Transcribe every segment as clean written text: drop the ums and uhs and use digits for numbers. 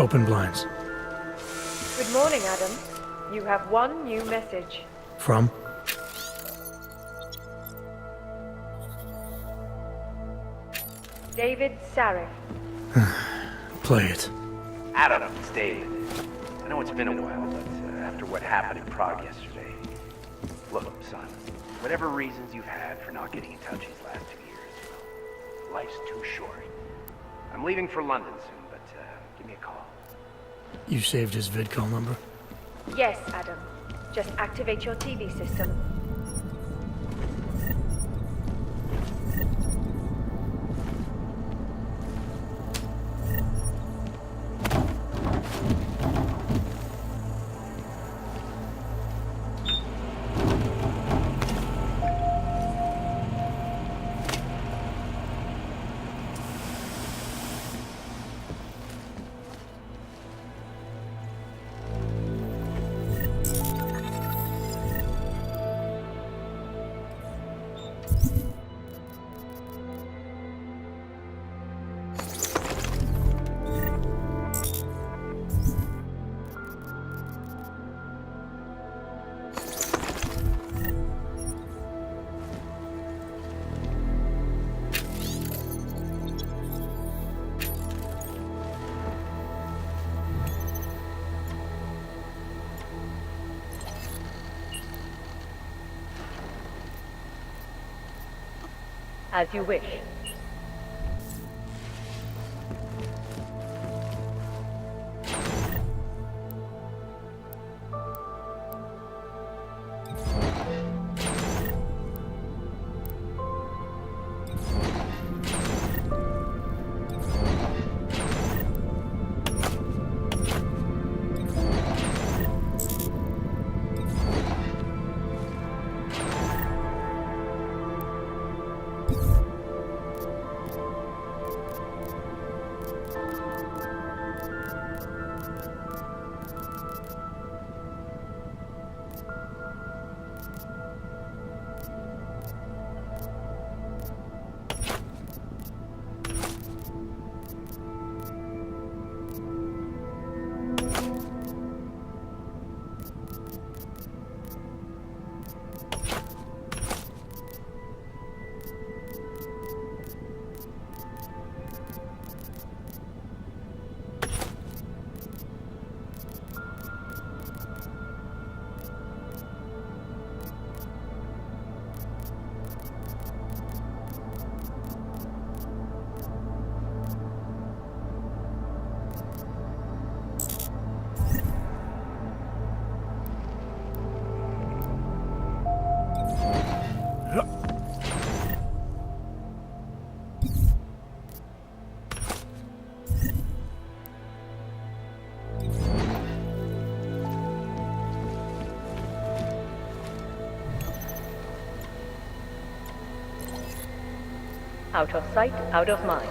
Open blinds. Good morning, Adam. You have one new message. From? David Sarif. Play it. Adam, it's David. I know it's been a while, but after what happened in Prague yesterday... Look, son, whatever reasons you've had for not getting in touch these last 2 years, well, life's too short. I'm leaving for London soon, but give me a call. You saved his vidcall number? Yes, Adam. Just activate your TV system. As you wish. Out of sight, out of mind.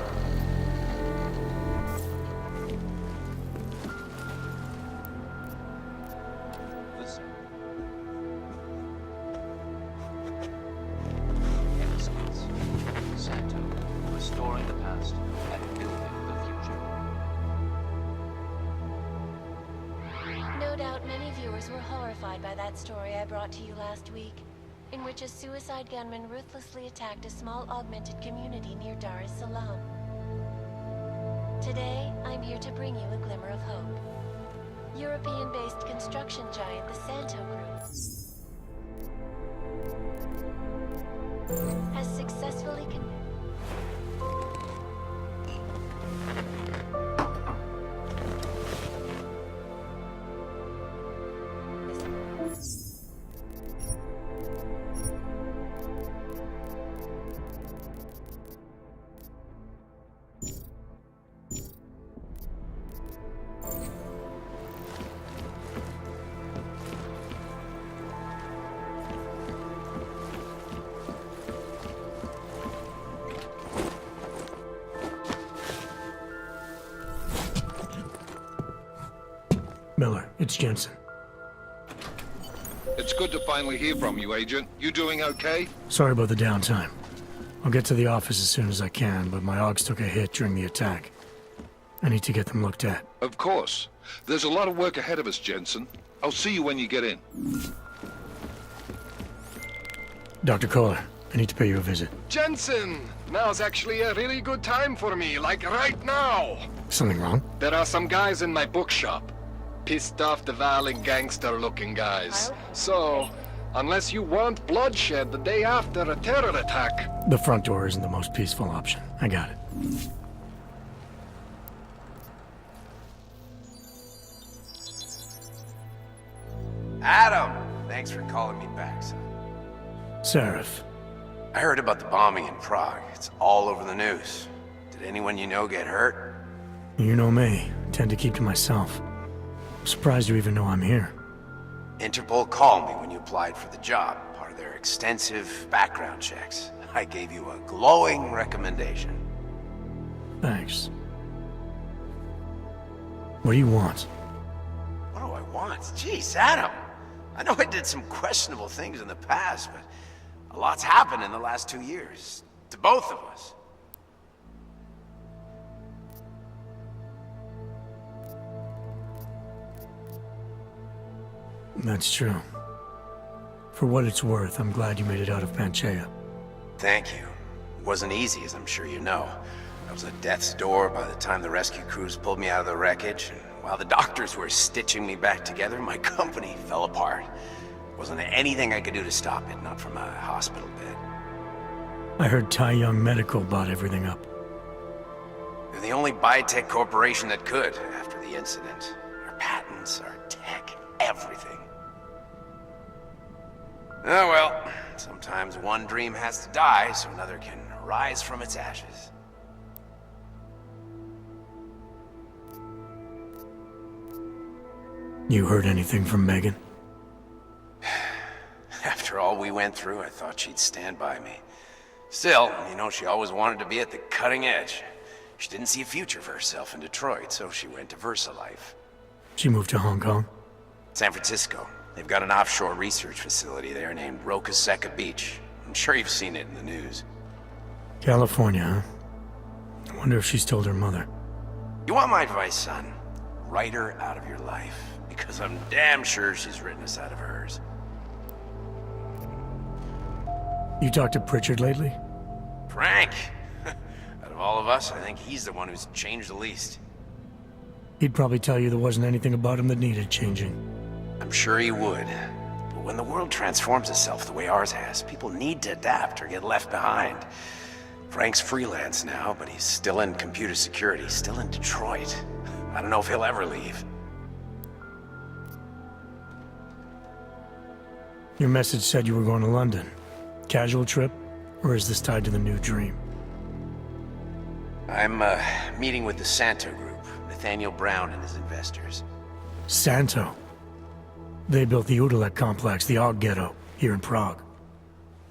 Santo, restoring the past and building the future. No doubt many viewers were horrified by that story I brought to you last week, in which a suicide gunman ruthlessly attacked a small augmented community near Dar es Salaam. Today, I'm here to bring you a glimmer of hope. European-based construction giant the Santo Group has successfully Miller, it's Jensen. It's good to finally hear from you, Agent. You doing okay? Sorry about the downtime. I'll get to the office as soon as I can, but my AUGs took a hit during the attack. I need to get them looked at. Of course. There's a lot of work ahead of us, Jensen. I'll see you when you get in. Dr. Kohler, I need to pay you a visit. Jensen! Now's actually a really good time for me, like right now! Something wrong? There are some guys in my bookshop. Pissed off the Valley gangster-looking guys. So, unless you want bloodshed the day after a terror attack... The front door isn't the most peaceful option. I got it. Adam! Thanks for calling me back, son. Seraph. I heard about the bombing in Prague. It's all over the news. Did anyone you know get hurt? You know me. I tend to keep to myself. I'm surprised you even know I'm here. Interpol called me when you applied for the job, part of their extensive background checks. I gave you a glowing recommendation. Thanks. What do you want? What do I want? Jeez, Adam! I know I did some questionable things in the past, but a lot's happened in the last 2 years. To both of us. That's true. For what it's worth, I'm glad you made it out of Panchaea. Thank you. It wasn't easy, as I'm sure you know. I was at death's door by the time the rescue crews pulled me out of the wreckage, and while the doctors were stitching me back together, my company fell apart. Wasn't anything I could do to stop it, not from a hospital bed. I heard Tai Young Medical bought everything up. They're the only biotech corporation that could, after the incident. Our patents, our tech, everything. Oh well, sometimes one dream has to die so another can rise from its ashes. You heard anything from Megan? After all we went through, I thought she'd stand by me. Still, you know, she always wanted to be at the cutting edge. She didn't see a future for herself in Detroit, so she went to VersaLife. She moved to Hong Kong? San Francisco. They've got an offshore research facility there named Roca Seca Beach. I'm sure you've seen it in the news. California, huh? I wonder if she's told her mother. You want my advice, son? Write her out of your life. Because I'm damn sure she's written us out of hers. You talked to Pritchard lately? Frank! Out of all of us, I think he's the one who's changed the least. He'd probably tell you there wasn't anything about him that needed changing. I'm sure he would. But when the world transforms itself the way ours has, people need to adapt or get left behind. Frank's freelance now, but he's still in computer security, still in Detroit. I don't know if he'll ever leave. Your message said you were going to London. Casual trip? Or is this tied to the new dream? I'm, meeting with the Santo Group, Nathaniel Brown and his investors. Santo? They built the Udalek complex, the Og Ghetto, here in Prague.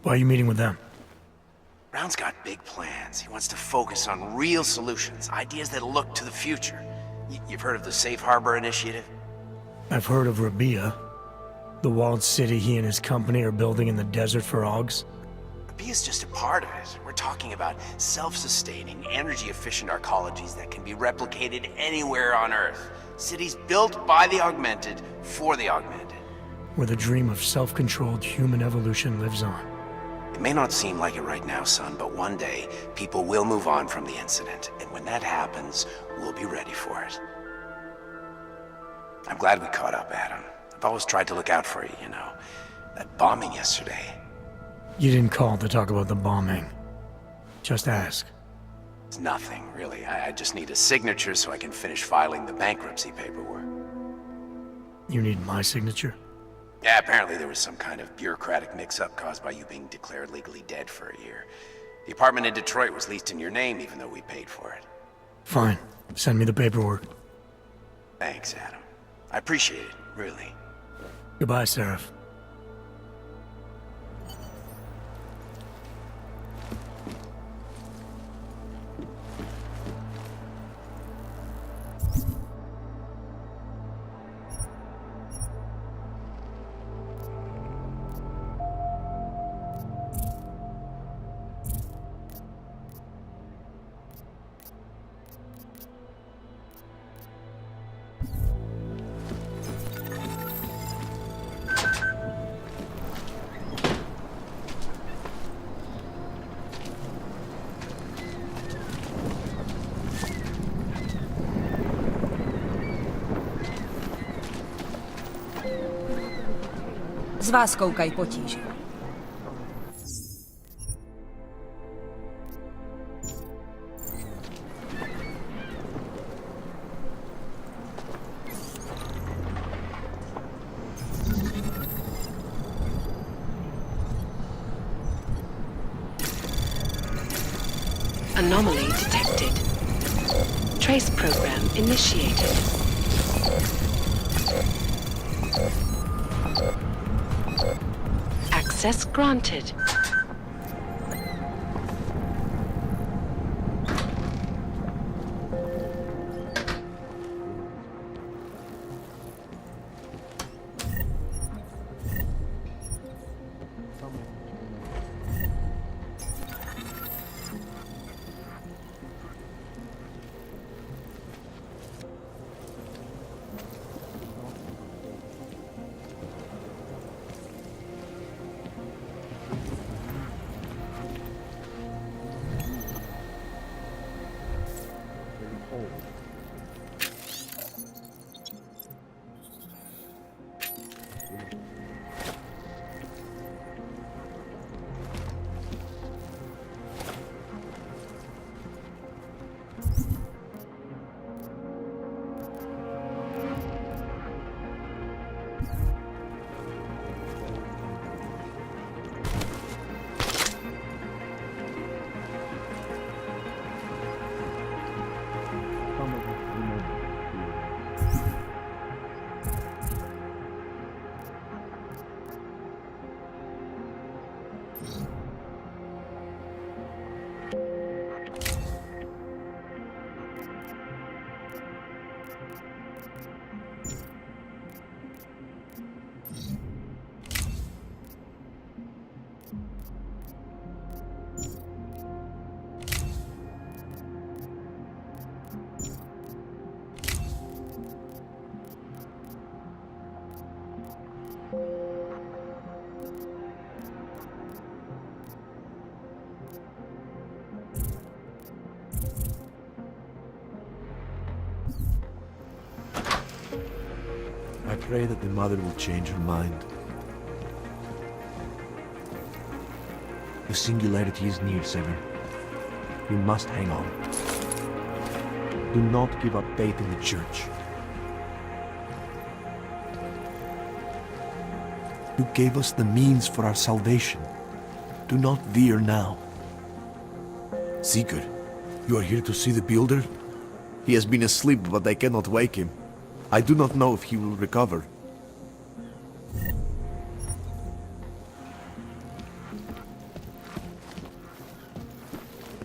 Why are you meeting with them? Brown's got big plans. He wants to focus on real solutions, ideas that look to the future. You've heard of the Safe Harbor Initiative? I've heard of Rabia. The walled city he and his company are building in the desert for Augs. Rabia's just a part of it. We're talking about self-sustaining, energy-efficient arcologies that can be replicated anywhere on Earth. Cities built by the augmented, for the augmented. Where the dream of self-controlled human evolution lives on. It may not seem like it right now, son, but one day, people will move on from the incident. And when that happens, we'll be ready for it. I'm glad we caught up, Adam. I've always tried to look out for you, you know. That bombing yesterday. You didn't call to talk about the bombing. Just ask. It's nothing, really. I just need a signature so I can finish filing the bankruptcy paperwork. You need my signature? Yeah, apparently there was some kind of bureaucratic mix-up caused by you being declared legally dead for a year. The apartment in Detroit was leased in your name even though we paid for it. Fine. Send me the paperwork. Thanks, Adam. I appreciate it, really. Goodbye, Seraph. z vás koukají potíži. Anomaly detected. Trace program initiated. Access granted. I pray that the mother will change her mind. The singularity is near, Sever. You must hang on. Do not give up faith in the Church. You gave us the means for our salvation. Do not veer now. Sigurd, you are here to see the Builder? He has been asleep, but I cannot wake him. I do not know if he will recover.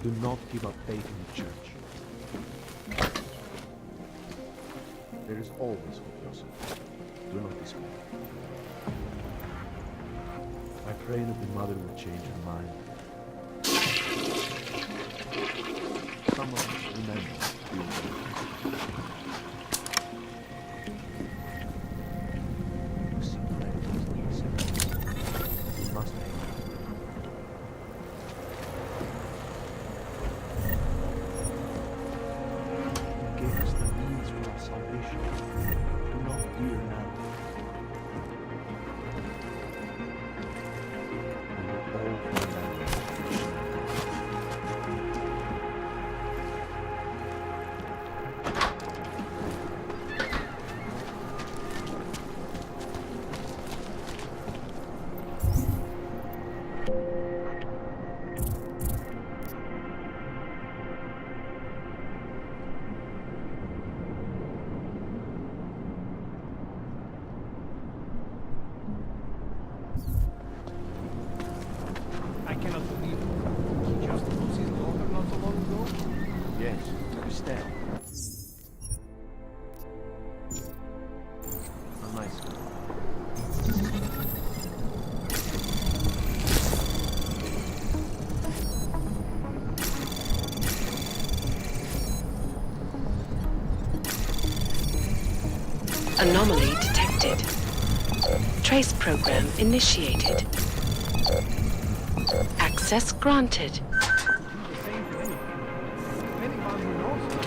Do not give up faith in the Church. There is always hope, Joseph. Do not despair. I pray that the mother will change her mind. Someone remember. I cannot believe it. He just lost his daughter not so long ago? Yes, Estelle. A nice girl. Anomaly detected. Trace program initiated. Access granted. Do the same to anyone. Anyone who knows him.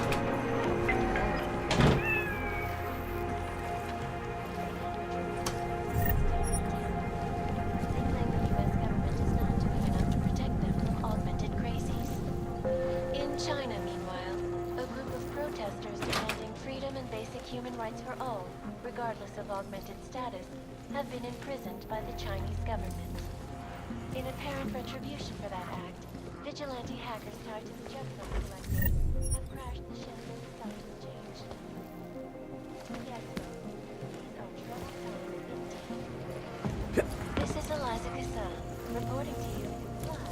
rights for all, regardless of augmented status, have been imprisoned by the Chinese government. In apparent retribution for that act, vigilante hackers tied to the Jefferson Collective have crashed the Shenzhen Stock Exchange. Yes, these are troubled times indeed. This is Eliza Kassan, reporting to you live.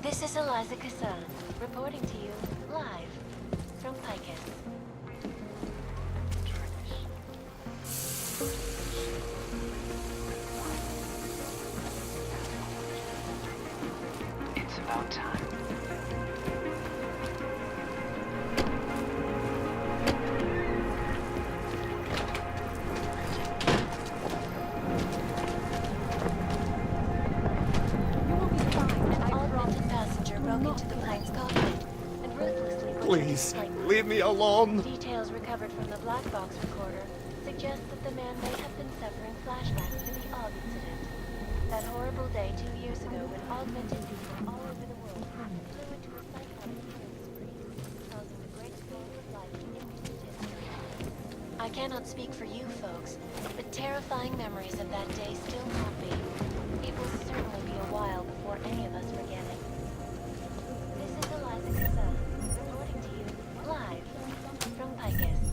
This is Eliza Kassan, reporting to you live from Picus. It's about time. Into the plane's cockpit and ruthlessly butchered Please, the flight. leave me alone. Details recovered from the black box recorder suggest that the man may have been suffering flashbacks to the Og incident. That horrible day 2 years ago when augmented people all over the world flew into a psychotic killing spree, causing the great flow of life in recent history. I cannot speak for you folks, but terrifying memories of that day still haunt me. It will certainly be a while before any of us forget it. This is Eliza Kassan, reporting to you live from Picus.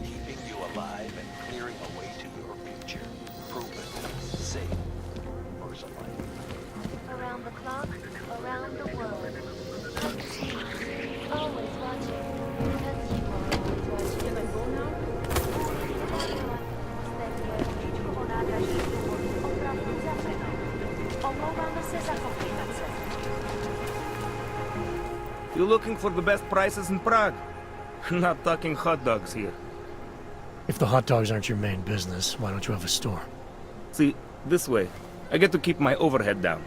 Keeping you alive and clearing a way to your future. Proven safe for some life. Around the clock, around the world. Always watching, because you are always watching. You looking for the best prices in Prague? Not talking hot dogs here. If the hot dogs aren't your main business, why don't you have a store? See, this way, I get to keep my overhead down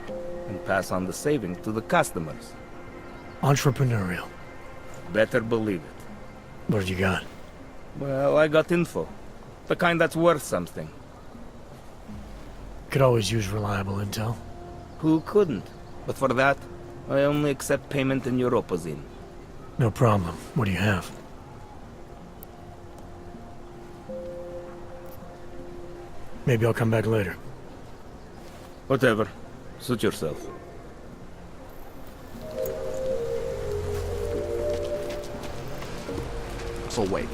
and pass on the savings to the customers. Entrepreneurial. Better believe it. What have you got? Well, I got info. The kind that's worth something. Could always use reliable intel. Who couldn't? But for that, I only accept payment in Europozine. No problem. What do you have? Maybe I'll come back later. Whatever. Suit yourself. So wait,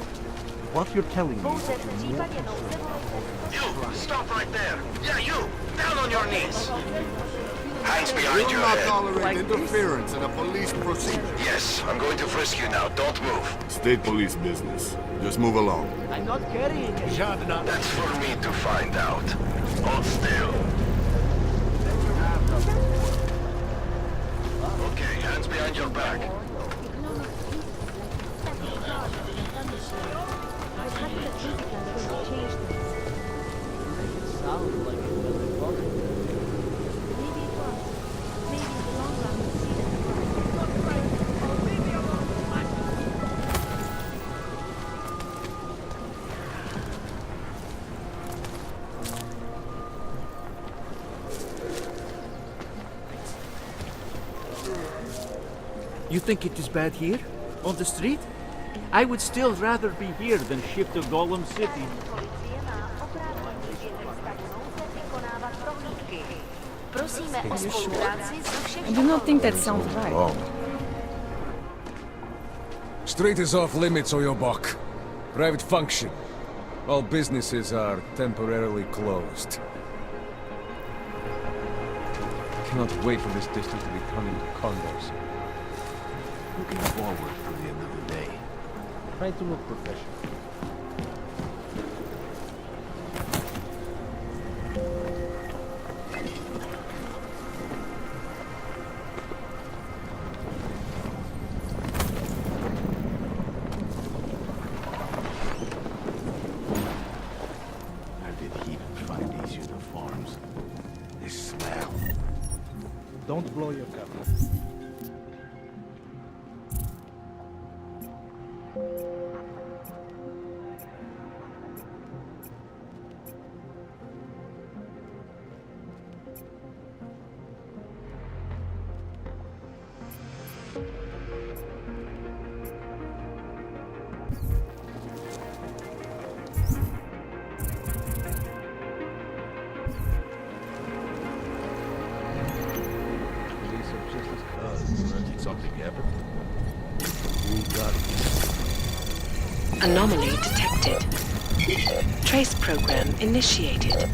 what you're telling me... You! Stop right there! Yeah, you! Down on your knees! Hands behind your Will not head. tolerate interference in a police procedure. Yes, I'm going to frisk you now. Don't move. State police business. Just move along. I'm not carrying it. That's for me to find out. Hold still. Okay, hands behind your back. You think it is bad here? On the street? I would still rather be here than shift to Golem City. Prosíme o spolupráci se všemi. I do not think that sounds right. Street is off limits, Oyobok. Private function. All businesses are temporarily closed. I cannot wait for this district to be turned into condos. Looking forward to the end of the day. Try to look professional. Where did he even find these uniforms? They smell. Don't blow your cover. Something happened. Anomaly detected. Trace program initiated.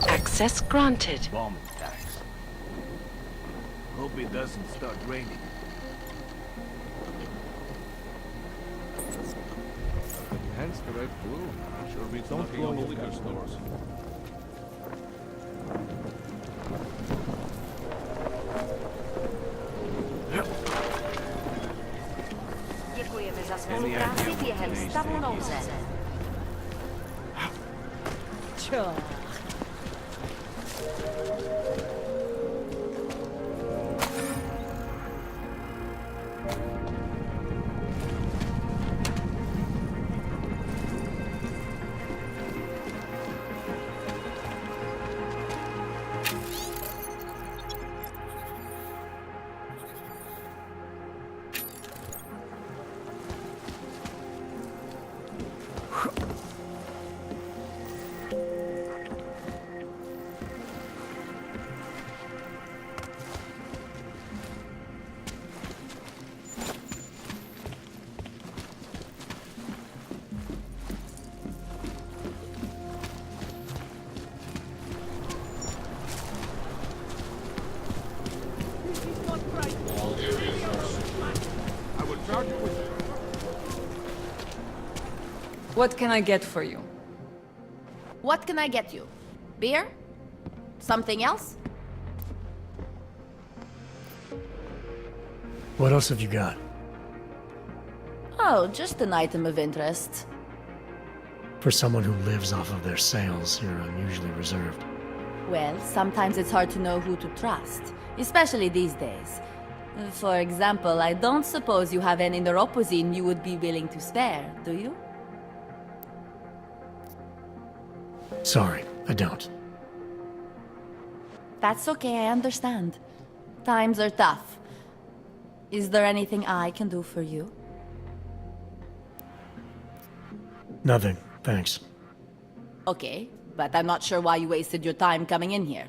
Access granted. Bomb attacks. Hope it doesn't start raining. Hence the red blue. Sure beats Don't knocking blow on the your liquor cover. stores. Děkujeme za spolupráci během stavu nouze. What can I get for you? What can I get you? Beer? Something else? What else have you got? Oh, just an item of interest. For someone who lives off of their sales, you're unusually reserved. Well, sometimes it's hard to know who to trust, especially these days. For example, I don't suppose you have any neuropozyne you would be willing to spare, do you? Sorry, I don't. That's okay, I understand. Times are tough. Is there anything I can do for you? Nothing, thanks. Okay, but I'm not sure why you wasted your time coming in here.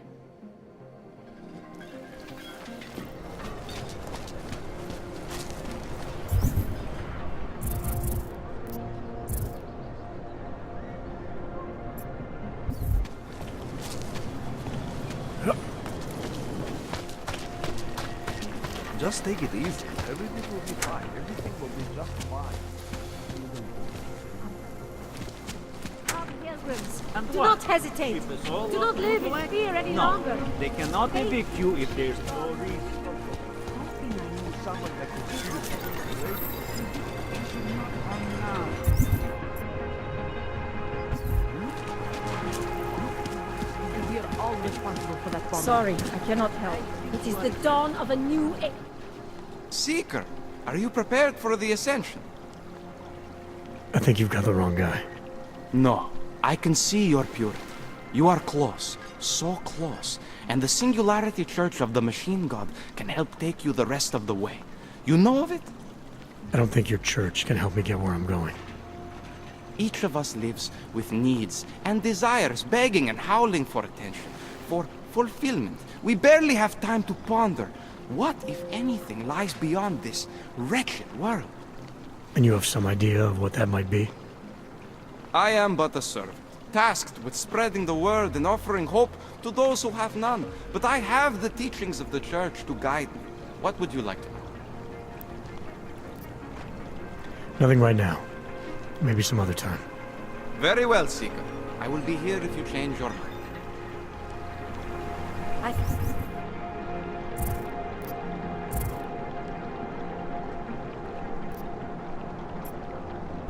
Just take it easy. Everything will be fine. Everything will be just fine. Pilgrims, And do what? not hesitate. Keep us all Do not live in away? fear any No, longer. they cannot evict you if there's no reason. Hoping I knew someone that could see the situation. You should not come now. We are all responsible for that bomb. Sorry, I cannot help. It is the dawn of a new age. Seeker, are you prepared for the Ascension? I think you've got the wrong guy. No, I can see your purity. You are close, so close, and the Singularity Church of the Machine God can help take you the rest of the way. You know of it? I don't think your church can help me get where I'm going. Each of us lives with needs and desires, begging and howling for attention, for fulfillment. We barely have time to ponder what, if anything, lies beyond this wretched world. And you have some idea of what that might be? I am but a servant, tasked with spreading the word and offering hope to those who have none. But I have the teachings of the church to guide me. What would you like to know? Nothing right now. Maybe some other time. Very well, Seeker. I will be here if you change your mind. I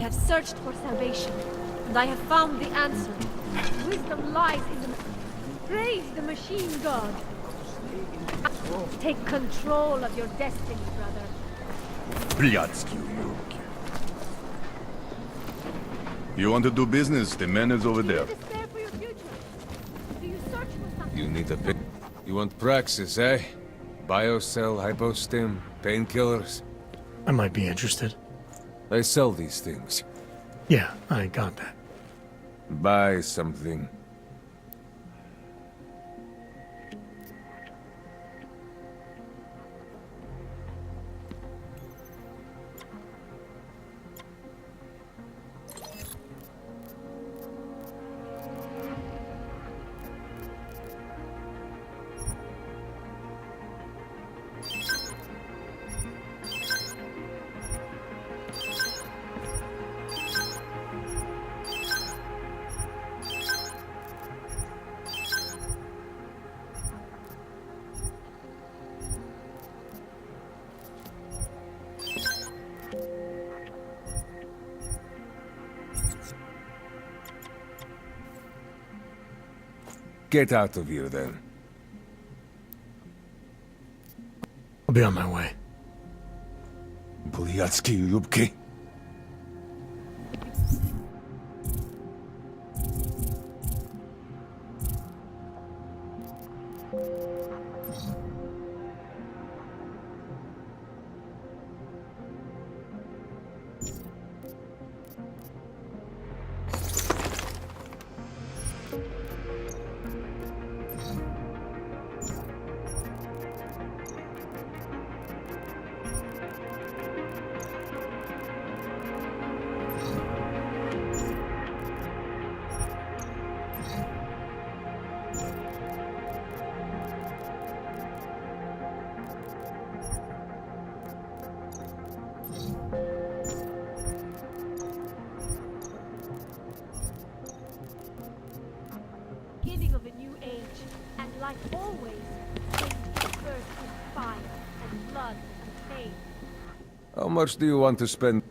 have searched for salvation, and I have found the answer. Wisdom lies in the... Praise the machine god. Take control of your destiny, brother. Блядский уёбки. You want to do business? The man is over there. Despair for your future. Do you search for something? You need a pick. You want Praxis, eh? Biocell, hypostim, painkillers. I might be interested. I sell these things. Yeah, I got that. Buy something. Get out of here, then. I'll be on my way. Блядские уёбки. Beginning of a new age, and like always, things first in fire and blood and pain. How much do you want to spend?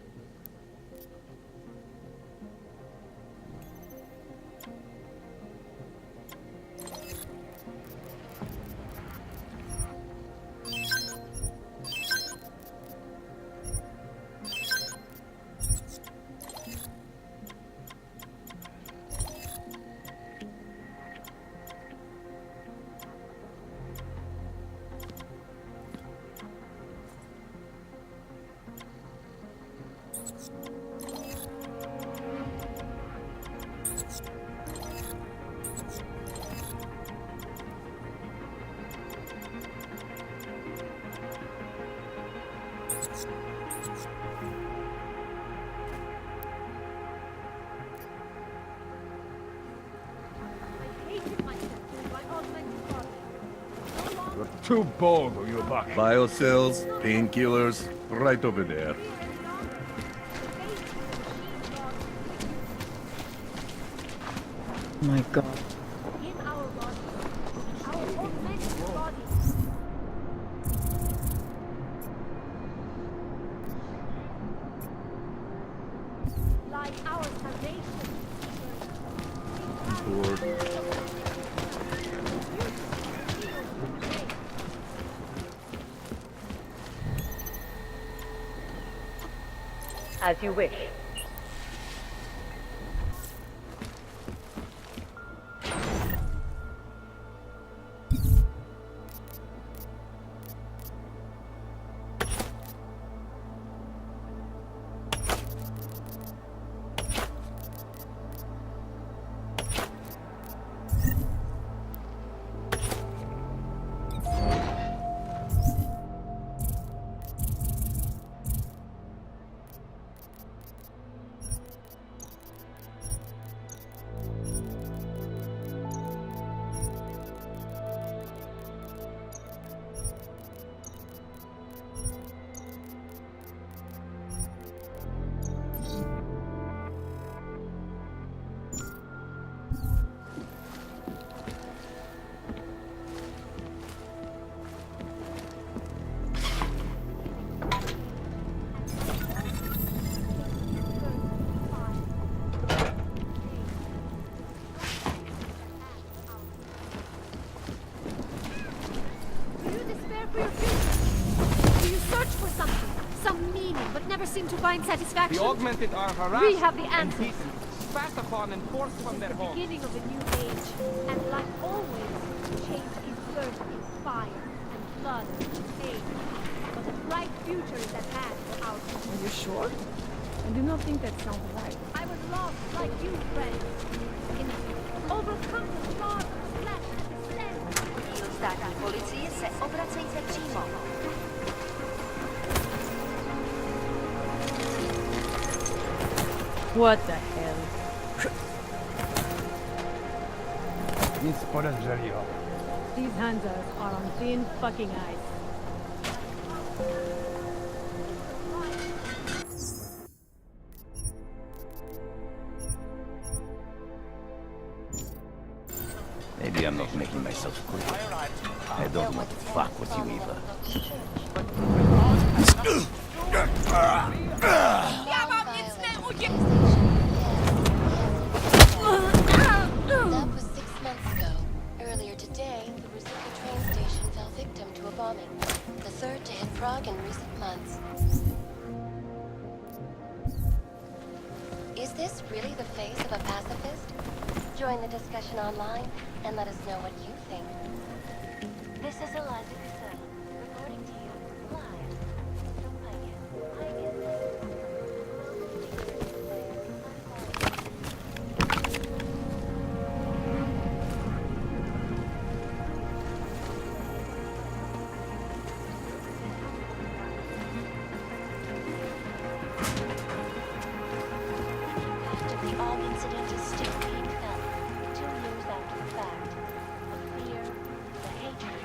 You're too bold, or you're back. Biocells, painkillers, right over there. My God. In our bodies, our augmented bodies. Like our salvation. As you wish. never seem to find satisfaction. The augmented are harassed We have the and answers. beaten, spat upon and forced from their The homes. beginning of a new age, and like always, change is birthed in fire and blood and pain. But a bright future is at hand for our people. Are you sure? I do not think that sounds right. I was lost like you, friends. Overcome the flaws of flesh and descend. Ostatní policie se obracejte přímo. What the hell? Nic podezřelého. These hunters are on thin fucking ice. Maybe I'm not making myself clear. I don't want to fuck with you either. That was 6 months ago. Earlier today, the Ruzicka train station fell victim to a bombing. The third to hit Prague in recent months. Is this really the face of a pacifist? Join the discussion online and let us know what you think. This is Eliza Casella, reporting to you live from Vegas. The Og incident is still being felt, 2 years after the fact. The fear, the hatred,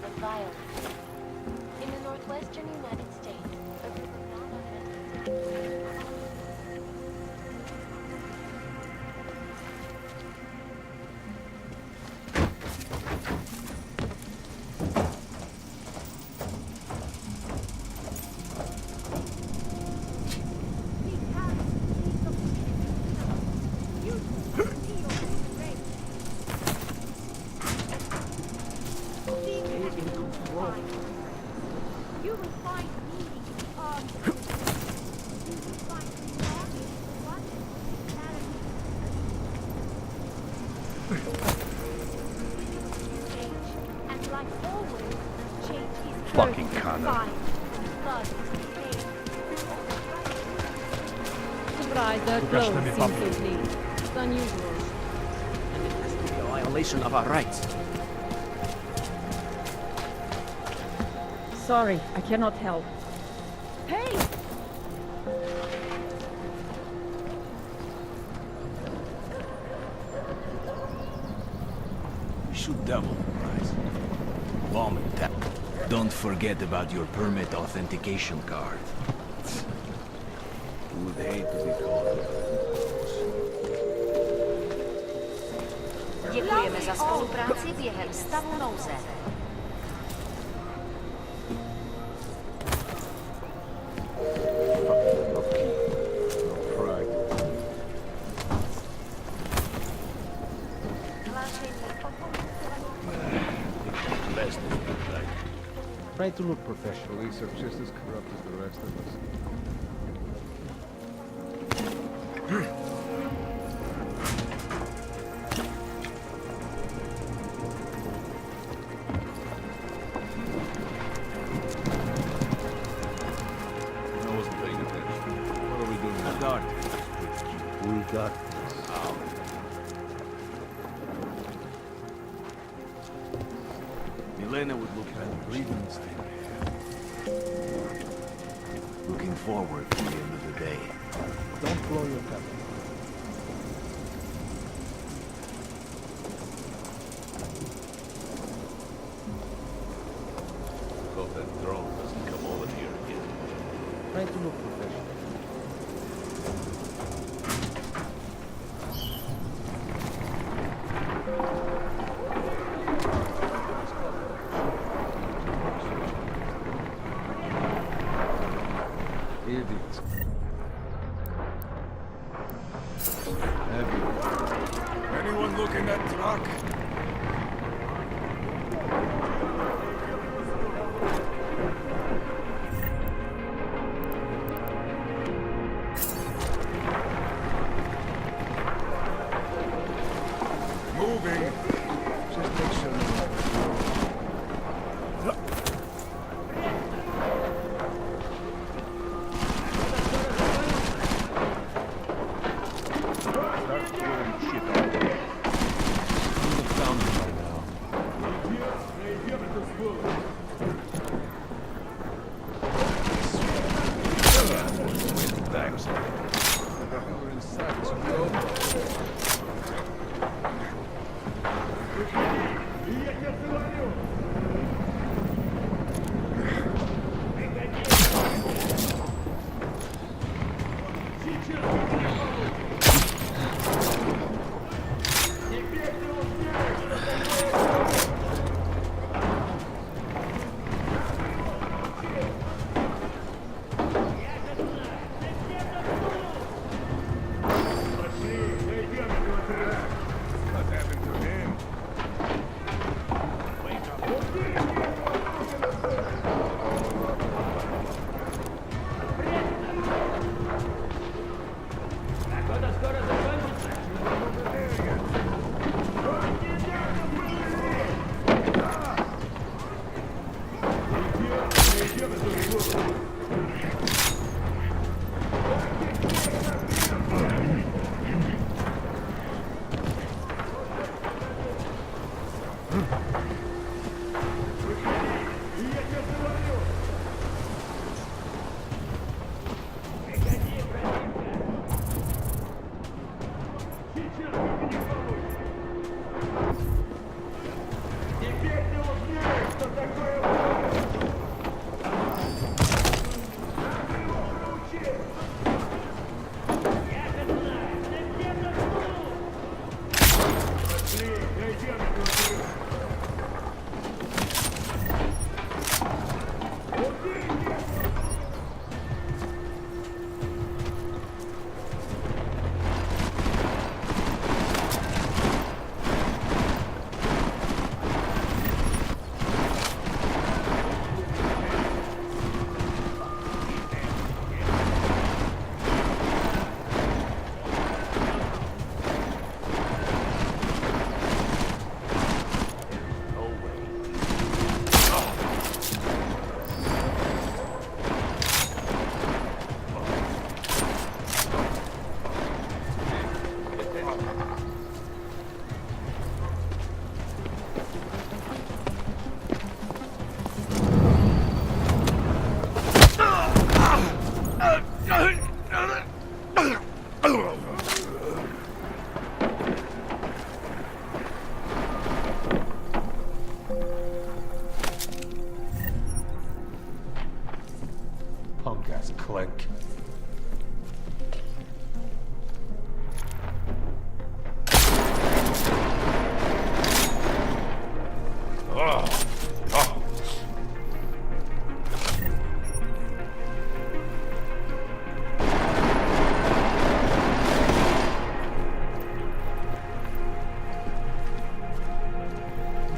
the violence. In the northwestern United States, a group of non-offensive You will find meaning in all you will find belonging in oneness, change, and like always, change is Fucking birthed in Connor. fire, and blood and pain. Surprised their clothes seem so clean. It's unusual. And it has to be a violation of our rights. Sorry, I cannot help. Hey! We should double the price. Bomb and tap. Don't forget about your permit authentication card. Would hate to be caught. Děkujeme za spolupráci během stavu nouze. Try to look professional. Police are just as corrupt as the rest of us. I wasn't paying attention. What are we doing now? Guard. We got this. Milena would look at grievance looking forward to the end of the day. Don't blow your cover. Hope that drone doesn't come over here again. Try to look professional. Idiots. Anyone look in that truck? Punk-ass Clink.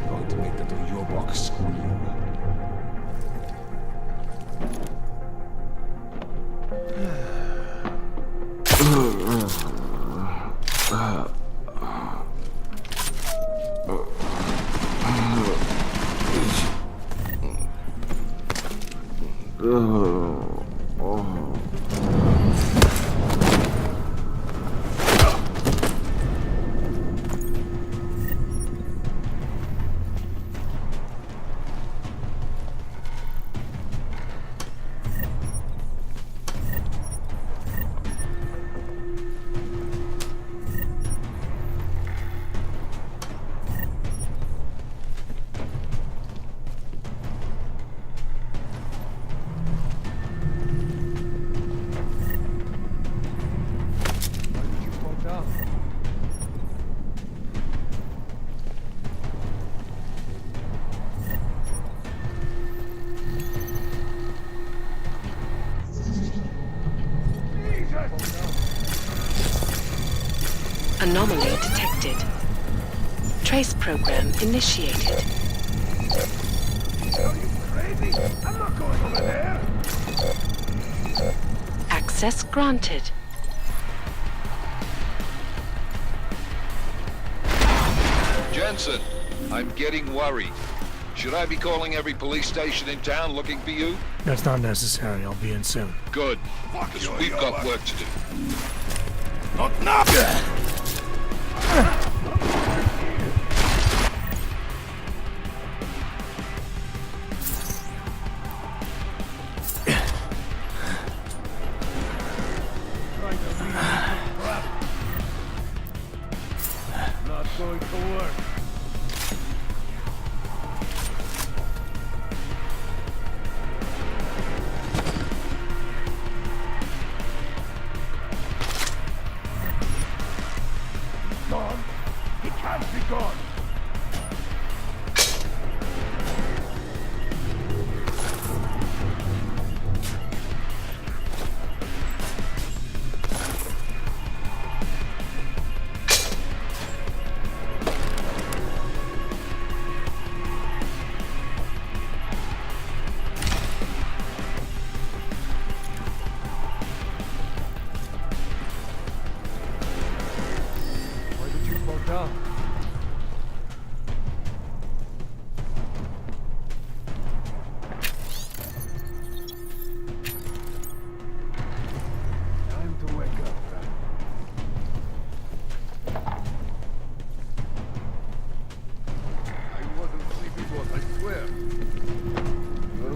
Going to make that Yobok squeal. Anomaly detected. Trace program initiated. Are you crazy? I'm not going over there. Access granted. Jensen, I'm getting worried. Should I be calling every police station in town looking for you? That's not necessary. I'll be in soon. Good, because we've got work to do. Not now!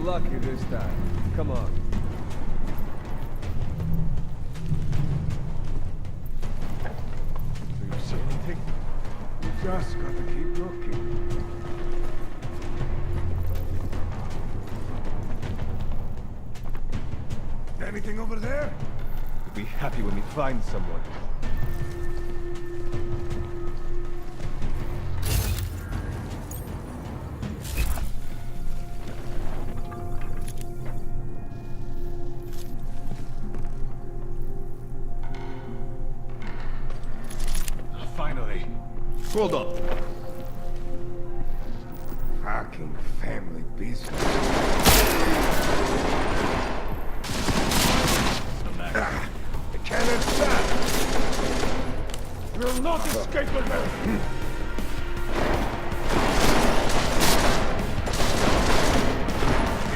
lucky this time. Come on. Do you see anything? You just gotta keep looking. Anything over there? We'll be happy when we find someone. Finally. Hold on. Fucking family business. I cannot stand. You'll not escape with me.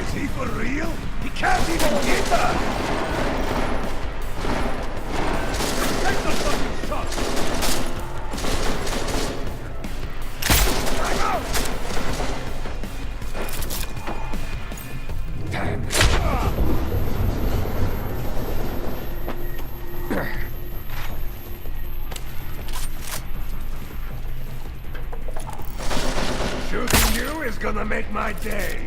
Is he for real? He can't even hit her! Take the fucking shot! Shooting you is gonna make my day.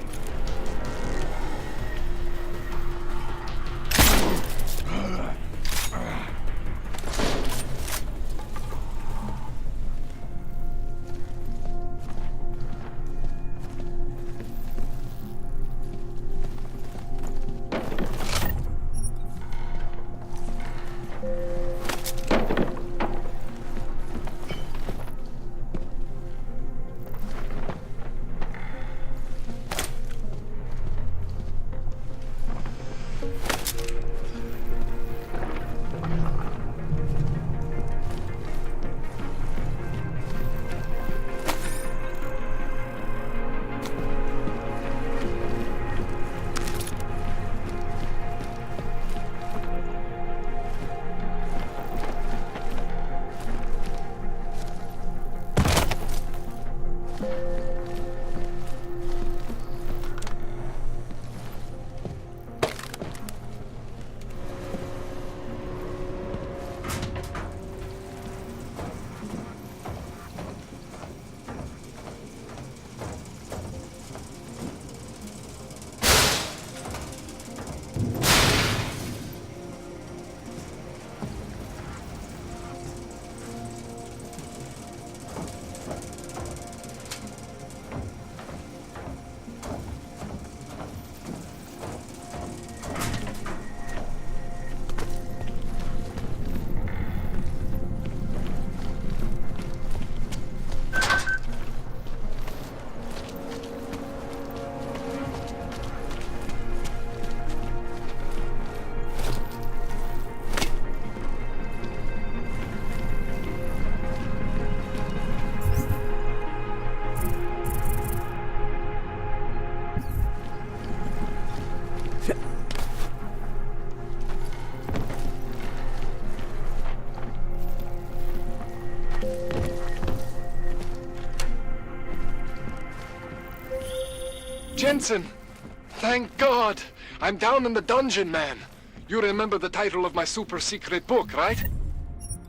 Jensen! Thank God! I'm down in the dungeon, man. You remember the title of my super secret book, right?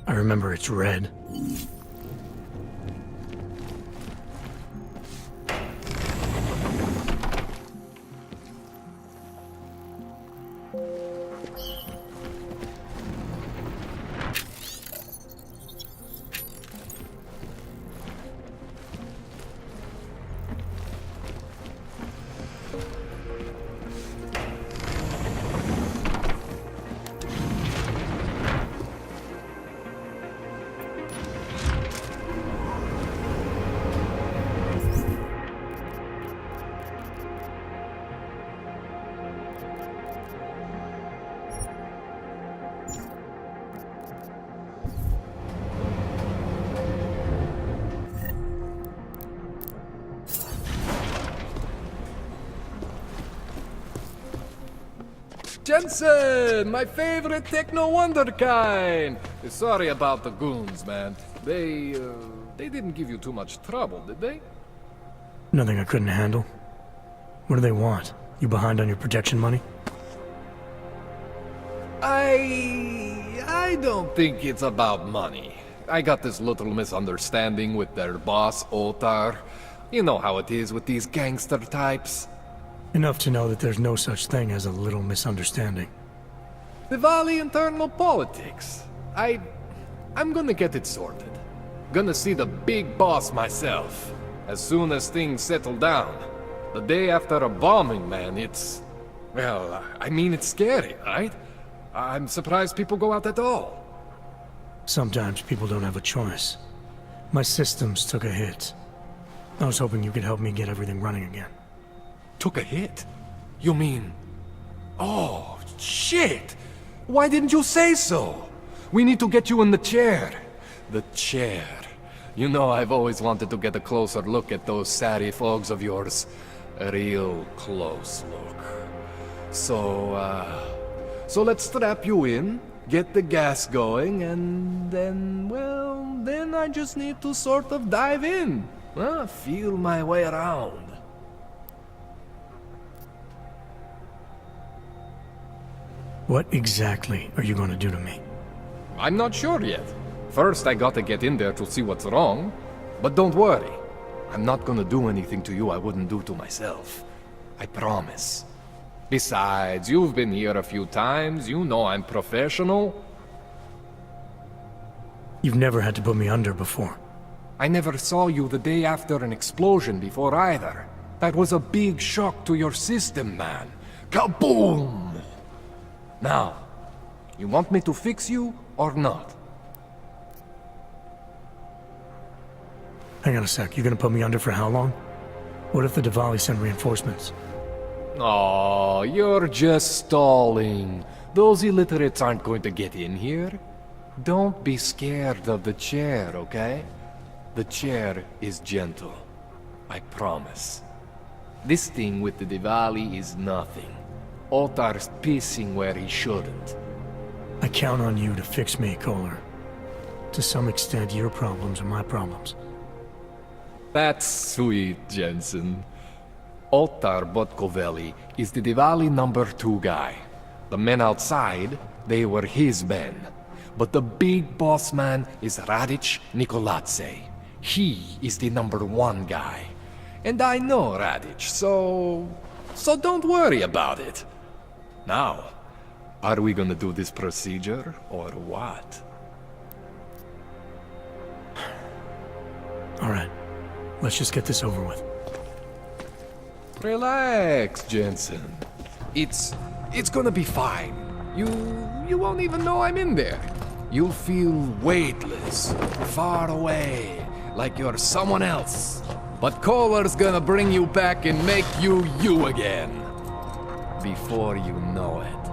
I remember it's red. Jensen! My favorite techno wonderkind! Sorry about the goons, man. They didn't give you too much trouble, did they? Nothing I couldn't handle. What do they want? You behind on your protection money? I don't think it's about money. I got this little misunderstanding with their boss, Otar. You know how it is with these gangster types. Enough to know that there's no such thing as a little misunderstanding. Diwali internal politics. I'm gonna get it sorted. Gonna see the big boss myself. As soon as things settle down. The day after a bombing, man, it's... Well, I mean, it's scary, right? I'm surprised people go out at all. Sometimes people don't have a choice. My systems took a hit. I was hoping you could help me get everything running again. Took a hit? You mean... Oh, shit! Why didn't you say so? We need to get you in the chair. The chair. You know, I've always wanted to get a closer look at those Sari fogs of yours. A real close look. So let's strap you in, get the gas going, and then, well, then I just need to sort of dive in. Feel my way around. What exactly are you going to do to me? I'm not sure yet. First, I gotta get in there to see what's wrong. But don't worry. I'm not gonna do anything to you I wouldn't do to myself. I promise. Besides, you've been here a few times. You know I'm professional. You've never had to put me under before. I never saw you the day after an explosion before either. That was a big shock to your system, man. Kaboom! Now, you want me to fix you or not? Hang on a sec, you're gonna put me under for how long? What if the Diwali send reinforcements? Oh, you're just stalling. Those illiterates aren't going to get in here. Don't be scared of the chair, okay? The chair is gentle. I promise. This thing with the Diwali is nothing. Otar's pissing where he shouldn't. I count on you to fix me, Kohler. To some extent, your problems are my problems. That's sweet, Jensen. Otar Botkoveli is the Diwali #2 guy. The men outside, they were his men. But the big boss man is Radic Nikoladze. He is the #1 guy. And I know Radic, so don't worry about it. Now, are we gonna do this procedure, or what? All right, let's just get this over with. Relax, Jensen. It's gonna be fine. You won't even know I'm in there. You'll feel weightless, far away, like you're someone else. But Kohler's gonna bring you back and make you you again. Before you know it.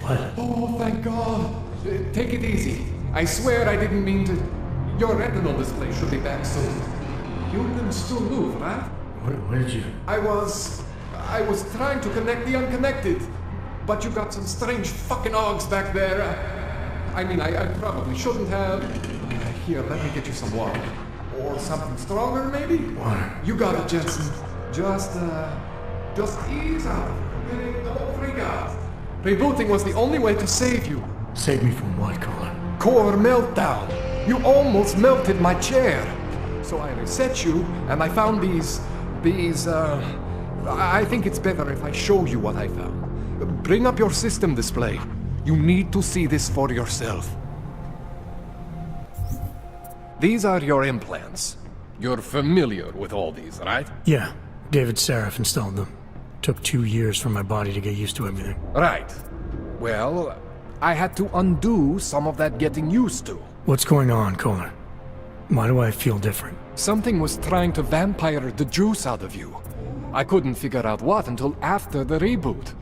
What? Oh, thank God. Take it easy. I swear I didn't mean to... Your retinal display should be back soon. You can still move, right? Where did you... I was trying to connect the unconnected. But you got some strange fucking ogs back there. I mean, I probably shouldn't have... Here, let me get you some water. Or something stronger, maybe? Water. You got it, Jensen. Just ease out. Okay? Don't freak out. Rebooting was the only way to save you. Save me from what, Kohler? Core meltdown. You almost melted my chair. So I reset you, and I found these... I think it's better if I show you what I found. Bring up your system display. You need to see this for yourself. These are your implants. You're familiar with all these, right? Yeah, David Sarif installed them. Took 2 years for my body to get used to everything. Right. Well, I had to undo some of that getting used to. What's going on, Kohler? Why do I feel different? Something was trying to vampire the juice out of you. I couldn't figure out what until after the reboot.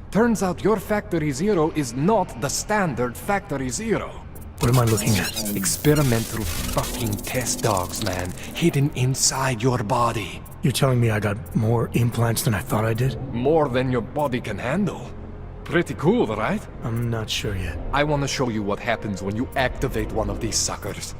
Turns out your Factory Zero is not the standard Factory Zero. What am I looking at? Experimental fucking test dogs, man. Hidden inside your body. You're telling me I got more implants than I thought I did? More than your body can handle. Pretty cool, right? I'm not sure yet. I want to show you what happens when you activate one of these suckers.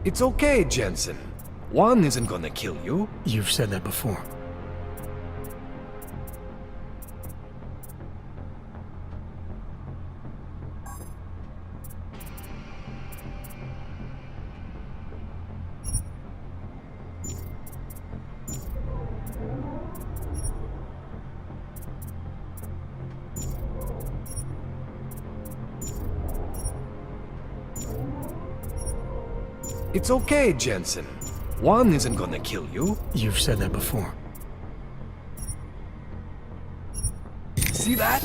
It's okay, Jensen. One isn't gonna kill you. You've said that before. It's okay, Jensen. One isn't gonna kill you. You've said that before. See that?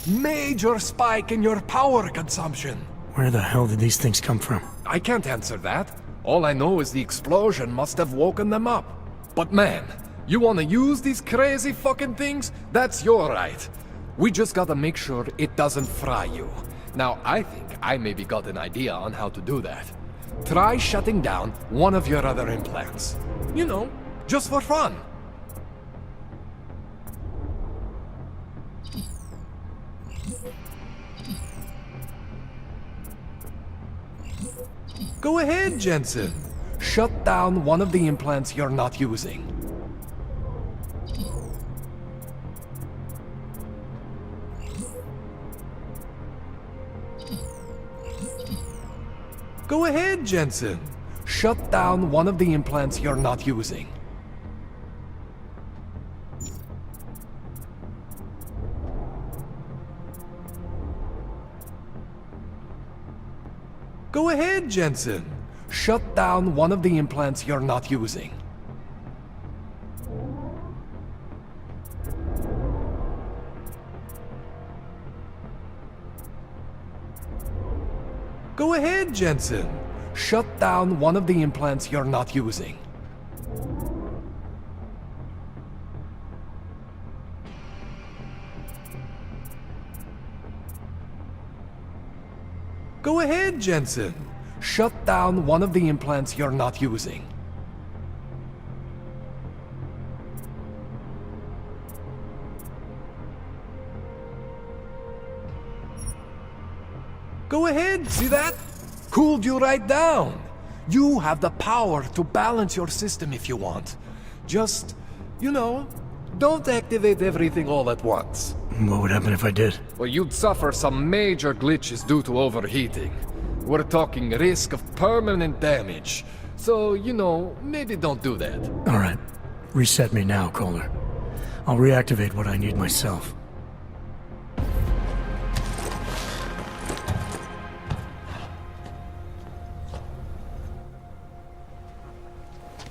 Major spike in your power consumption. Where the hell did these things come from? I can't answer that. All I know is the explosion must have woken them up. But man, you wanna use these crazy fucking things? That's your right. We just gotta make sure it doesn't fry you. Now, I think I maybe got an idea on how to do that. Try shutting down one of your other implants. You know, just for fun. Go ahead, Jensen. Shut down one of the implants you're not using. Go ahead, Jensen. Shut down one of the implants you're not using. Go ahead, Jensen. Shut down one of the implants you're not using. Go ahead, Jensen. Shut down one of the implants you're not using. Go ahead, Jensen. Shut down one of the implants you're not using. Go ahead, see that? Cooled you right down. You have the power to balance your system if you want. Just, you know, don't activate everything all at once. What would happen if I did? Well, you'd suffer some major glitches due to overheating. We're talking risk of permanent damage. So, you know, maybe don't do that. All right. Reset me now, Kohler. I'll reactivate what I need myself.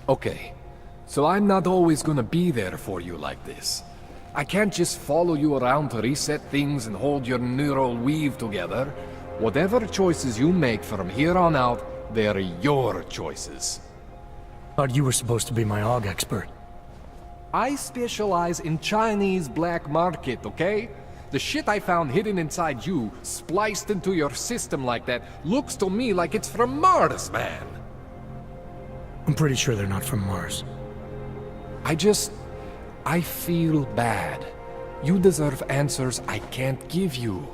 Okay, so I'm not always gonna be there for you like this. I can't just follow you around to reset things and hold your neural weave together. Whatever choices you make from here on out, they're your choices. Thought you were supposed to be my AUG expert. I specialize in Chinese black market, okay? The shit I found hidden inside you, spliced into your system like that, looks to me like it's from Mars, man. I'm pretty sure they're not from Mars. I feel bad. You deserve answers I can't give you.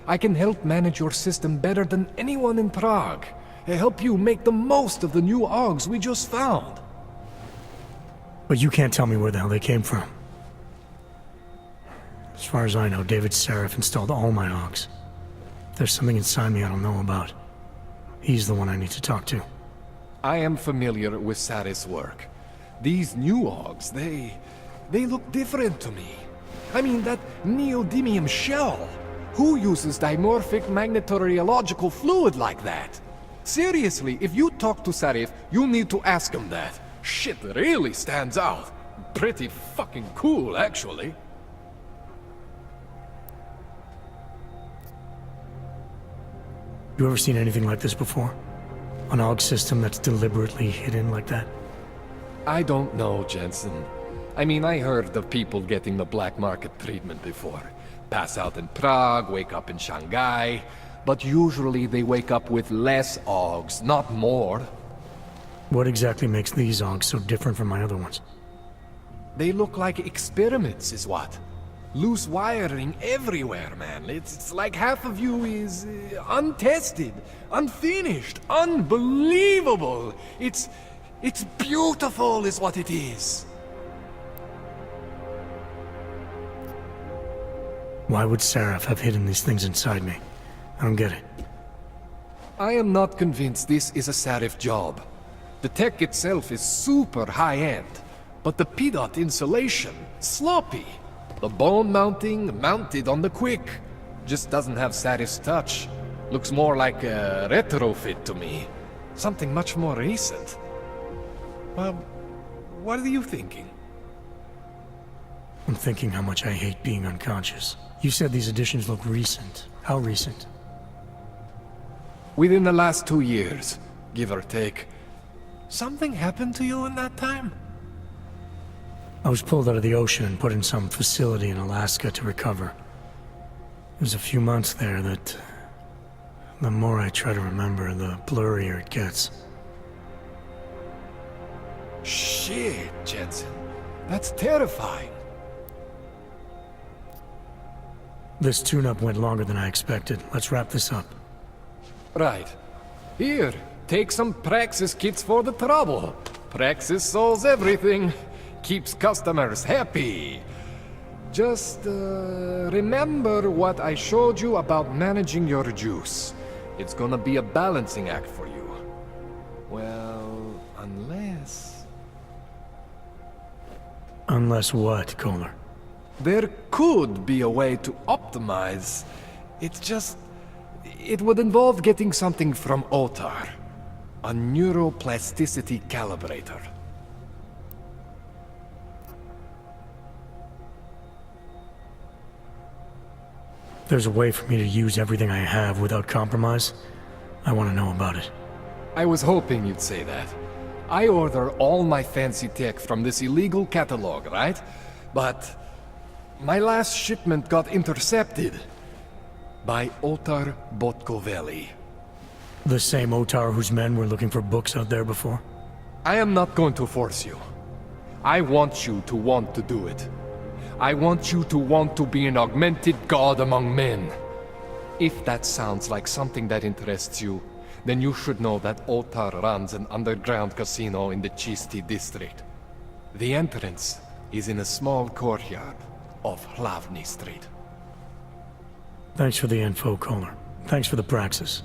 I can help manage your system better than anyone in Prague. I help you make the most of the new AUGs we just found. But you can't tell me where the hell they came from. As far as I know, David Sarif installed all my AUGs. If there's something inside me I don't know about, he's the one I need to talk to. I am familiar with Sarif's work. These new AUGs, they look different to me. I mean, that neodymium shell. Who uses dimorphic magnetorheological fluid like that? Seriously, if you talk to Sarif, you need to ask him that. Shit really stands out. Pretty fucking cool, actually. You ever seen anything like this before? An AUG system that's deliberately hidden like that? I don't know, Jensen. I mean, I heard of people getting the black market treatment before. Pass out in Prague, wake up in Shanghai. But usually they wake up with less AUGs, not more. What exactly makes these AUGs so different from my other ones? They look like experiments, is what. Loose wiring everywhere, man. It's like half of you is untested, unfinished, unbelievable. It's beautiful, is what it is. Why would Seraph have hidden these things inside me? I don't get it. I am not convinced this is a Seraph job. The tech itself is super high-end, but the PDOT insulation, sloppy. The bone mounting, mounted on the quick. Just doesn't have Saraph's touch. Looks more like a retrofit to me. Something much more recent. Well, what are you thinking? I'm thinking how much I hate being unconscious. You said these additions look recent. How recent? Within the last 2 years, give or take. Something happened to you in that time? I was pulled out of the ocean and put in some facility in Alaska to recover. It was a few months there that... the more I try to remember, the blurrier it gets. Shit, Jensen. That's terrifying. This tune-up went longer than I expected. Let's wrap this up. Right. Here, take some Praxis kits for the trouble. Praxis solves everything. Keeps customers happy. Just, remember what I showed you about managing your juice. It's gonna be a balancing act for you. Well, unless... Unless what, Kohler? There could be a way to optimize. It's just... it would involve getting something from Otar. A neuroplasticity calibrator. There's a way for me to use everything I have without compromise? I want to know about it. I was hoping you'd say that. I order all my fancy tech from this illegal catalog, right? But... my last shipment got intercepted by Otar Botkoveli. The same Otar whose men were looking for books out there before? I am not going to force you. I want you to want to do it. I want you to want to be an augmented god among men. If that sounds like something that interests you, then you should know that Otar runs an underground casino in the Chisti district. The entrance is in a small courtyard of Hlavny Street. Thanks for the info, Kohler. Thanks for the praxis.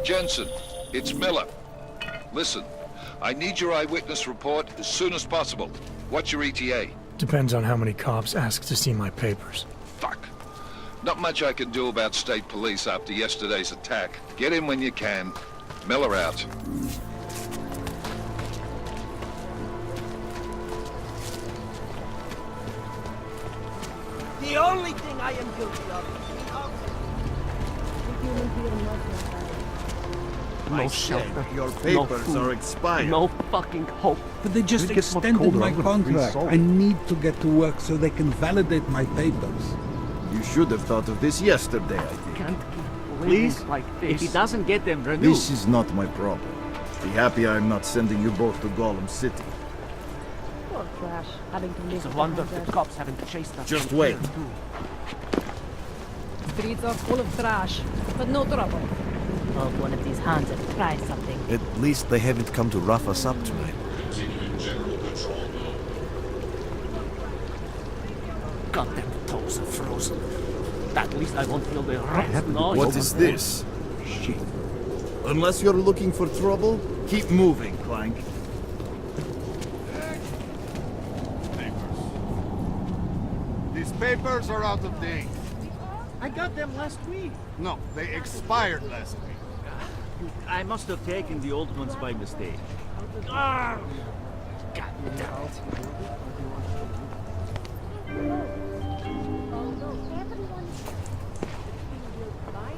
Jensen, it's Miller. Listen, I need your eyewitness report as soon as possible. What's your ETA? Depends on how many cops ask to see my papers. Fuck. Not much I can do about state police after yesterday's attack. Get in when you can. Miller out. The only thing I am guilty of No I shelter. said your no papers food, are expired. No fucking hope. But they just If it gets much extended colder, my I'm gonna freeze contract. solid. I need to get to work so they can validate my papers. You should have thought of this yesterday, I think. Can't keep Please, living like if he this. doesn't get them renewed... This is not my problem. Be happy I'm not sending you both to Gollum City. Poor Crash, having to live It's a with wonder the the cops haven't chased us. Just from wait. here, too. Streets are full of trash, but no trouble. Oh, one of these hands have tried something. At least they haven't come to rough us up tonight. Goddamn toes are frozen. At least I won't feel the rest. No, What is this? Shit. Unless you're looking for trouble, keep moving, Clank. These papers are out of date. I got them last week. No, they expired last week. I must have taken the old ones by mistake. God damn it.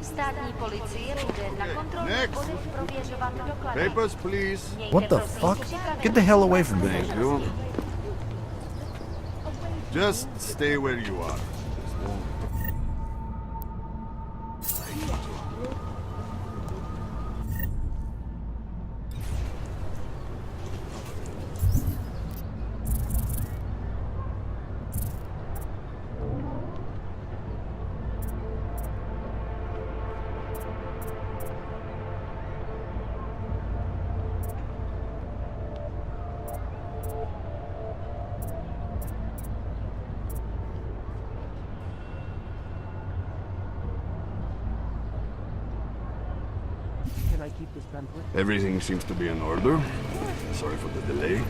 Státní policie bude na kontrolu bodech prověřovat doklady. Papers, please. What the fuck? Get the hell away from me. Thank you. Just stay where you are. Can I keep this pamphlet? Everything seems to be in order. Sorry for the delay.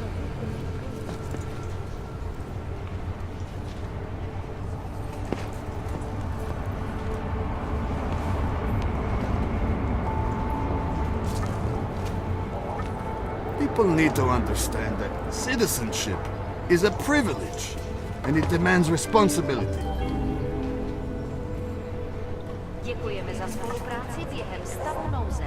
People need to understand that citizenship is a privilege, and it demands responsibility. Děkujeme za spolupráci během stavu nouze.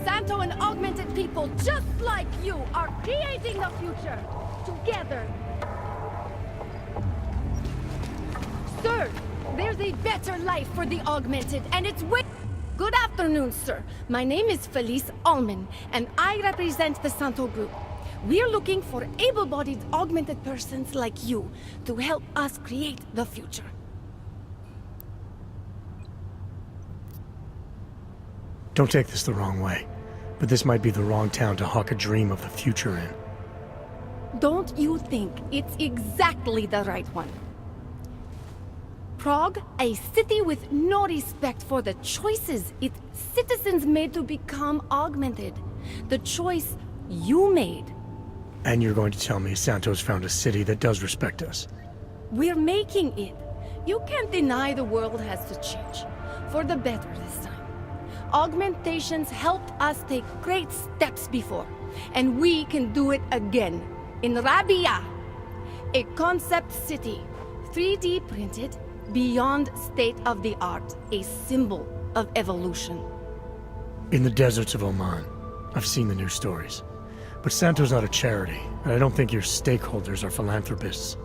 Santo and augmented people just like you are creating the future together. Sir, there's a better life for the augmented, and it's way... Good afternoon, sir. My name is Felice Allman, and I represent the Santo Group. We're looking for able-bodied augmented persons like you to help us create the future. Don't take this the wrong way, but this might be the wrong town to hawk a dream of the future in. Don't you think it's exactly the right one? Prague, a city with no respect for the choices its citizens made to become augmented. The choice you made. And you're going to tell me Santos found a city that does respect us. We're making it. You can't deny the world has to change. For the better this time. Augmentations helped us take great steps before. And we can do it again. In Rabia. A concept city. 3D printed. Beyond state-of-the-art. A symbol of evolution. In the deserts of Oman. I've seen the news stories. But Santo's not a charity, and I don't think your stakeholders are philanthropists.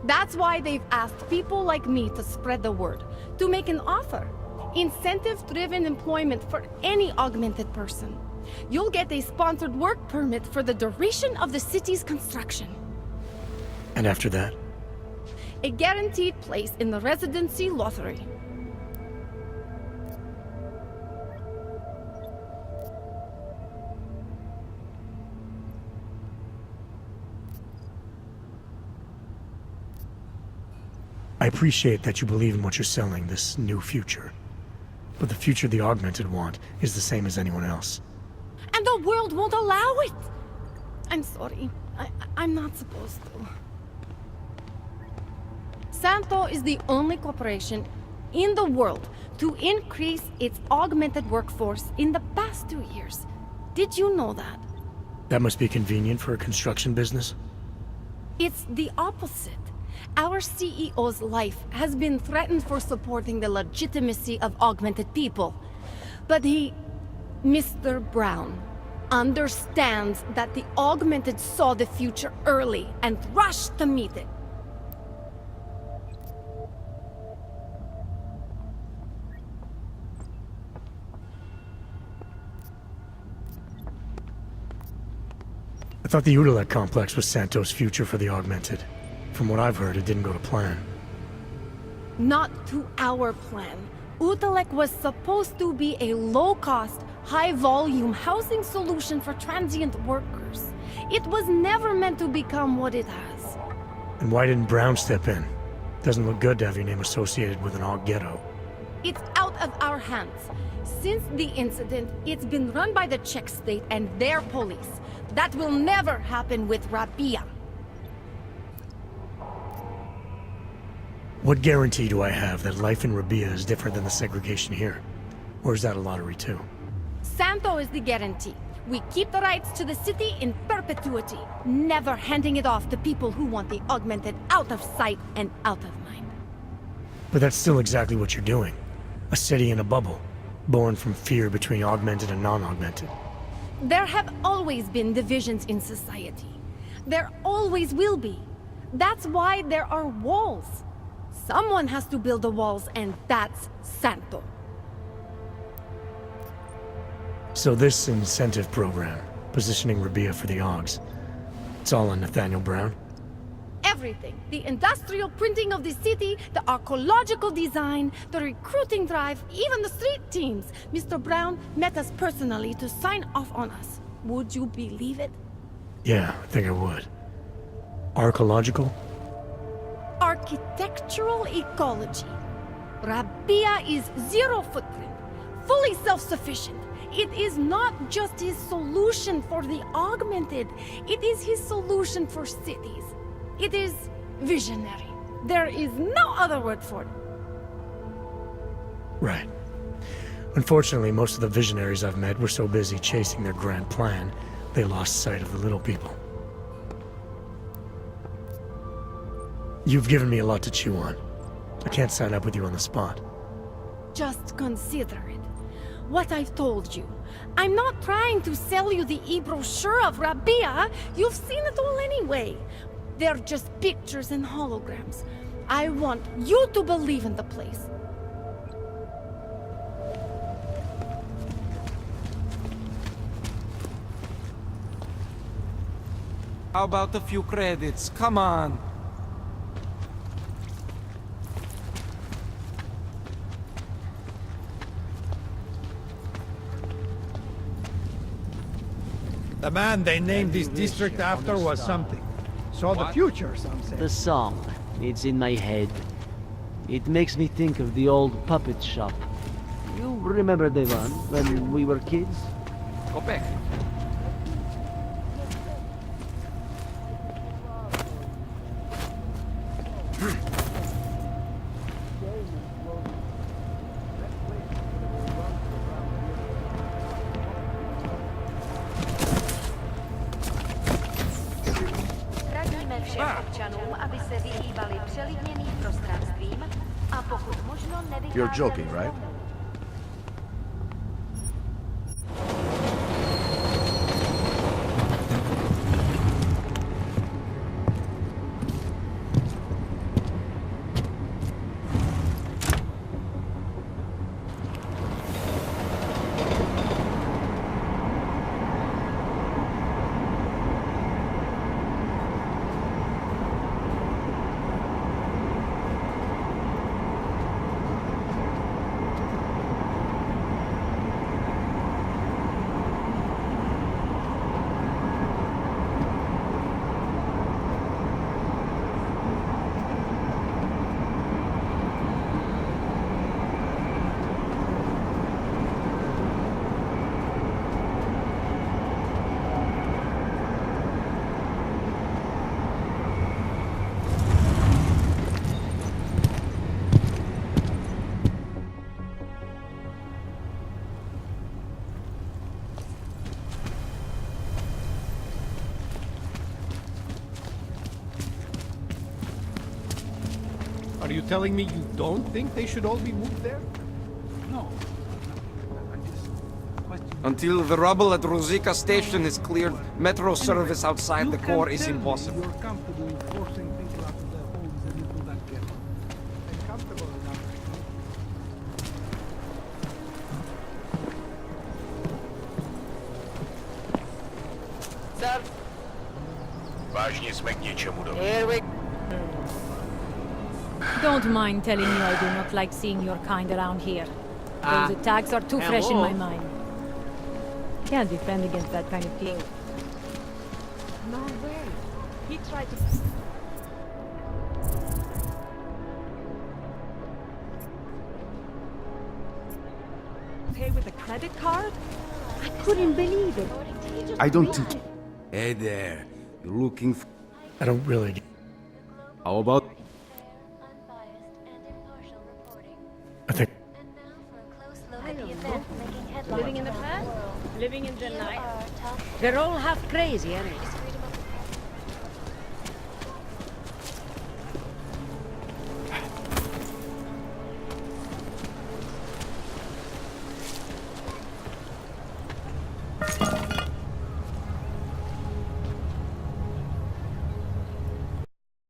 That's why they've asked people like me to spread the word, to make an offer. Incentive-driven employment for any augmented person. You'll get a sponsored work permit for the duration of the city's construction. And after that? A guaranteed place in the residency lottery. I appreciate that you believe in what you're selling, this new future. But the future the Augmented want is the same as anyone else. And the world won't allow it! I'm sorry. I'm not supposed to. Santo is the only corporation in the world to increase its augmented workforce in the past 2 years. Did you know that? That must be convenient for a construction business. It's the opposite. Our CEO's life has been threatened for supporting the legitimacy of augmented people. But he, Mr. Brown, understands that the augmented saw the future early and rushed to meet it. I thought the Udalek complex was Santo's future for the Augmented. From what I've heard, it didn't go to plan. Not to our plan. Utalek was supposed to be a low-cost, high-volume housing solution for transient workers. It was never meant to become what it has. And why didn't Brown step in? Doesn't look good to have your name associated with an Aug ghetto. It's out of our hands. Since the incident, it's been run by the Czech state and their police. That will never happen with Rabia. What guarantee do I have that life in Rabia is different than the segregation here? Or is that a lottery too? Santo is the guarantee. We keep the rights to the city in perpetuity, never handing it off to people who want the Augmented out of sight and out of mind. But that's still exactly what you're doing. A city in a bubble, born from fear between Augmented and non-Augmented. There have always been divisions in society. There always will be. That's why there are walls. Someone has to build the walls, and that's Santo. So this incentive program, positioning Rabia for the Augs, it's all on Nathaniel Brown? Everything. The industrial printing of the city, the archaeological design, the recruiting drive, even the street teams. Mr. Brown met us personally to sign off on us. Would you believe it? Yeah, I think I would. Archaeological? Architectural ecology. Rabia is zero footprint, fully self-sufficient. It is not just his solution for the Augmented. It is his solution for cities. It is visionary. There is no other word for it. Right. Unfortunately, most of the visionaries I've met were so busy chasing their grand plan, they lost sight of the little people. You've given me a lot to chew on. I can't sign up with you on the spot. Just consider it. What I've told you. I'm not trying to sell you the e-brochure of Rabia. You've seen it all anyway. They're just pictures and holograms. I want you to believe in the place. How about a few credits? Come on. The man they named this district after was something. Saw the future, some say. The song. It's in my head. It makes me think of the old puppet shop. You remember the one when we were kids? Go back. Radíme všem občanům, aby se vyhýbali přelidněným prostranstvím a pokud možno nevycházeli. You're joking, right? Are you telling me you don't think they should all be moved there? No. Until the rubble at Rosika Station is cleared, metro service outside the core is impossible. You're comfortable in forcing people out of their homes and into that ghetto. I'm comfortable enough. Sir. Vážně jsme k něčemu dobří. Here we Don't mind telling you I do not like seeing your kind around here. Those attacks are too fresh in my mind. Can't defend against that kind of thing. No way. He tried to... Pay with a credit card? I couldn't believe it. I don't think... Hey there. You're looking for... I don't really... How about... I think... Living in the past, living in the night. They're all half crazy, anyways.